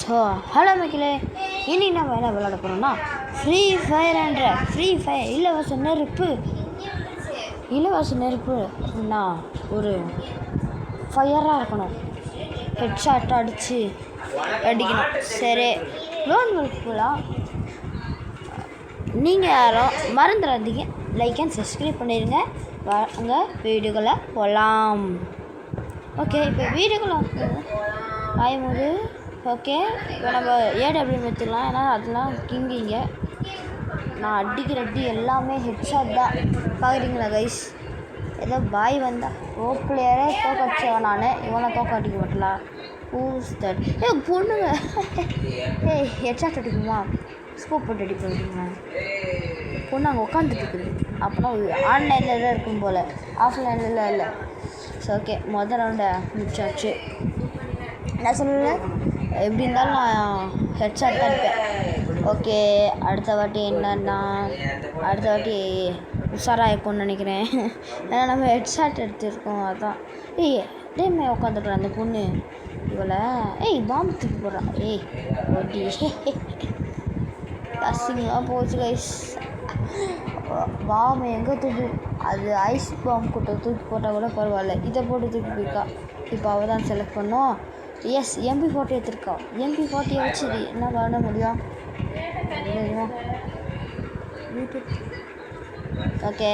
So hello மக்களே, இனி நம்ம என்ன விளையாட போகிறோம்னா ஃப்ரீ ஃபயர் என்ற ஃப்ரீ ஃபயர் இலவச நெருப்புனா ஒரு ஃபயராக இருக்கணும். ஹெட்ஷாட் அடிக்கணும். சரி, லோன் போகலாம். நீங்கள் யாரும் மறந்துடாதீங்க, லைக் அண்ட் சப்ஸ்கிரைப் பண்ணிடுங்க. வாங்க வீடியோக்குள்ளே போகலாம். ஓகே, இப்போ வீடியோக்குள்ளே ஆயும்போது ஓகே, இப்போ நம்ம ஏடபிள்யூ எடுத்துக்கலாம். ஏன்னா அதெல்லாம் கிங்கிங்க. நான் அடி எல்லாமே ஹெட்ஷாட் தான். பார்க்குறீங்களா கைஸ்? ஏதோ பாய் வந்தால் பிளேயரே தோக்கடிச்சவன் நான். இவனை தோக்க அடிக்க மாட்டலாம். ஊஸ்தட் பொண்ணுங்க ஹெட்ஷாட் அடிக்குமா? ஸ்கோப் போட்டு அடி போடுறீங்களா? பொண்ணு அங்கே உட்காந்துட்டு இருக்குது. அப்போனா ஆன்லைனில் தான் இருக்கும் போல், ஆஃப்லைனில் இல்லை. ஸோ ஓகே, மொதல் ரவுண்டை முடிச்சாச்சு. என்ன சொல்லலை, எப்படி இருந்தாலும் நான் ஹெட்ஷாட் தான் இருப்பேன். ஓகே, அடுத்த வாட்டி உஷாராக இருக்கும்னு நினைக்கிறேன். ஏன்னா நம்ம ஹெட்ஷாட் எடுத்துருக்கோம். அதான் டேமே உட்காந்துக்கிறேன் அந்த பொண்ணு. இவளை பாம்பு தூக்கி போடுறான். ஓடி அசிங்கமாக போச்சு கைஸ். பாம்பு எங்கே தூக்கி, அது ஐஸ் பாம்பு கூட்ட தூக்கி போட்டால் கூட பரவாயில்ல, இதை போட்டு தூக்கி போய்க்கா. இப்போ அவள் தான் செலக்ட் பண்ணோம். S, MP40 எடுத்துருக்கா. MP40 வச்சு என்ன பண்ண முடியும்? ஓகே,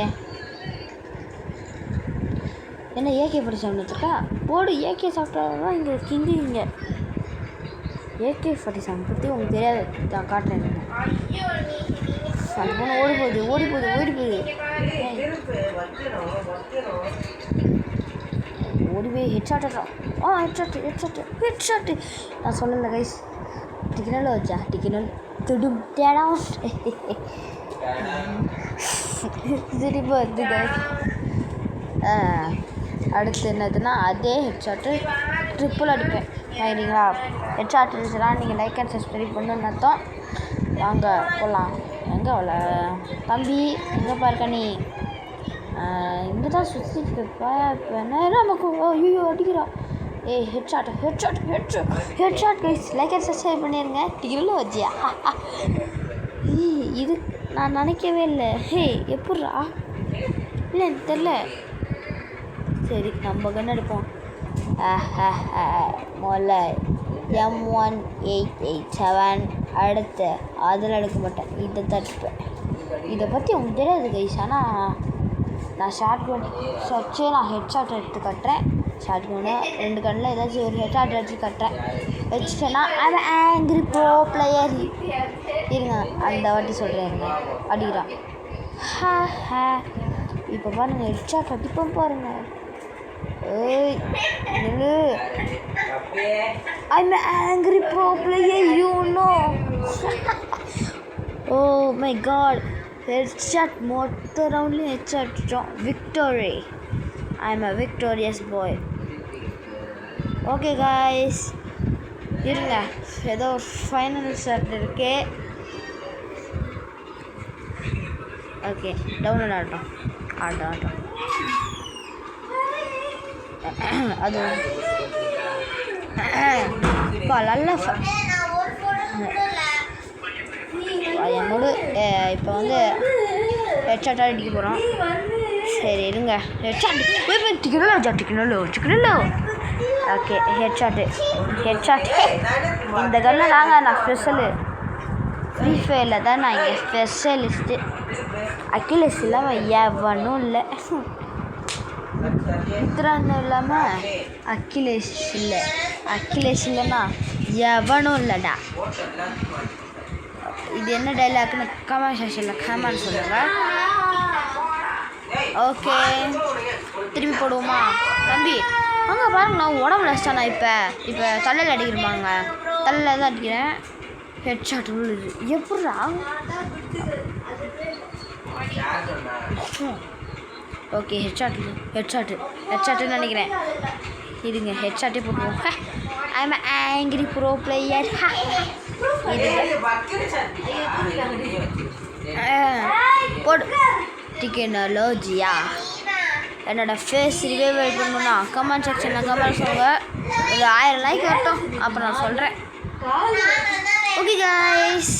என்ன AK-47 வச்சுருக்கா? போடு, AK சாப்பிட்டா தான் இங்கே கிங்குங்க. AK-47 பற்றி உங்களுக்கு தெரியாது, நான் காட்டுறேன். அந்த பொண்ணு ஓடி போகுது. ஓடி போய் ஹெட்ஷாட். ஹெட்ஷாட்டு நான் சொல்லலை கைஸ். டிக்கினல் வச்சா திடும் தேடா சிரிப்பு வருது கைஸ். அடுத்து என்னதுன்னா அதே ஹெட்ஷாட்டு ட்ரிப்பிள் அடிப்பேன். சரிங்களா? ஹெட்ஷாட் அடிச்சுனா நீங்கள் லைக் அண்ட் சப்ஸ்கிரைப் பண்ணணுன்னு அர்த்தம். வாங்க போகலாம். எங்கே அவளை தம்பி எங்கே பாருக்க நீ? இங்கே தான் சுற்றிட்டு நமக்கு ஐயோ அடிக்கிறா. Headshot guys, like and subscribe பண்ணிடுங்க. டிகிரில் வச்சியா? இது நான் நினைக்கவே இல்லை. எப்பட்றா? இல்லை எனக்கு தெரில. சரி, நம்ம கன்று எடுப்போம். முதல்ல M1887 அடுத்து அதில் எடுக்க மாட்டேன், இதை தட்டுப்பேன். இதை பற்றி உங்களுக்கு தெரியாது கைஸ். ஆனால் நான் நான் ஹெட்ஷாட் எடுத்து கட்டுறேன். ஷார்ட் கன்னு 2 கண்ணில் ஏதாச்சும் ஒரு ஹெட்ஷாட் எடுத்து கட்டுறேன். வச்சுட்டேன்னா அவன் ஆங்கிரி ப்ரோ பிளேயர். இருங்க, அந்த வாட்டி சொல்கிறேன். இருங்க, அடிக்கிறான். இப்போ பாருங்க, ஹெட்ஷாட் அடிப்போம் பாருங்க. I'm an angry pro player, you know. Oh my god, headshot மொத்த ரவுண்ட்லேயும் headshot. Victory. I'm a victorious boy. Okay guys, இருங்க, ஏதோ ஃபைனல் ஷாட் இருக்கு. ஓகே, டவுன்லோட் ஆகட்டும். அது இப்போ நல்ல என்னோட இப்போ வந்து ஹெட்ஷாட்டாக அடிக்க போகிறோம். சரி இருங்க, ஹெட்ஷாட் டிக்கணும். ஓகே, ஹெட்ஷாட்டு இந்த கல்லில் நான் ஸ்பெஷலு. ஃப்ரீ ஃபயரில் தான் நான் இங்கே ஸ்பெஷலிஸ்ட்டு. அக்கிலேஸ் இல்லாமல் எவனும் இல்லை. மித்ரான்னு இல்லாமல் அக்கிலேஷ் இல்லைன்னா எவனும் இல்லைடா. இது என்ன டைலாக்னு கமெண்ட் செக்ஷனில் கமெண்ட் சொல்லுங்கள். ஓகே, திரும்பி போடுவோமா தம்பி? அங்கே பாருங்க, நான் உடம்புல அடிச்சிட்டானா. இப்போ தலையில் அடிக்கிறப்பாங்க, தலையில் தான் அடிக்கிறேன். ஹெட்ஷாட் விழுது. எப்பட்றா? ஓகே, ஹெட்ஷாட்டுன்னு நினைக்கிறேன். இருங்க, ஹெட்ஷாட்டே போட்டுருவோம். I'm an angry pro player. போடு, டெக்னாலஜியா என்னோடய ஃபேஸ் ரிவைவல் பண்ணணுன்னா கமெண்ட் செக்ஷனில் கமெண்ட் சொல்லுங்கள். ஒரு 1000 லைக் வரட்டும், அப்போ நான் சொல்கிறேன். ஓகே கைஸ்,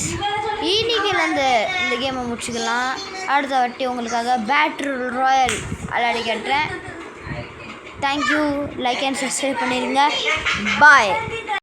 இன்னைக்கிலேருந்து இந்த கேமை முடிச்சுக்கலாம். அடுத்த வாட்டி உங்களுக்காக பேட்டில் ராயல் விளையாடி கட்டுறேன். தேங்க்யூ. லைக் அண்ட் சப்ஸ்கிரைப் பண்ணிடுங்க. பாய்.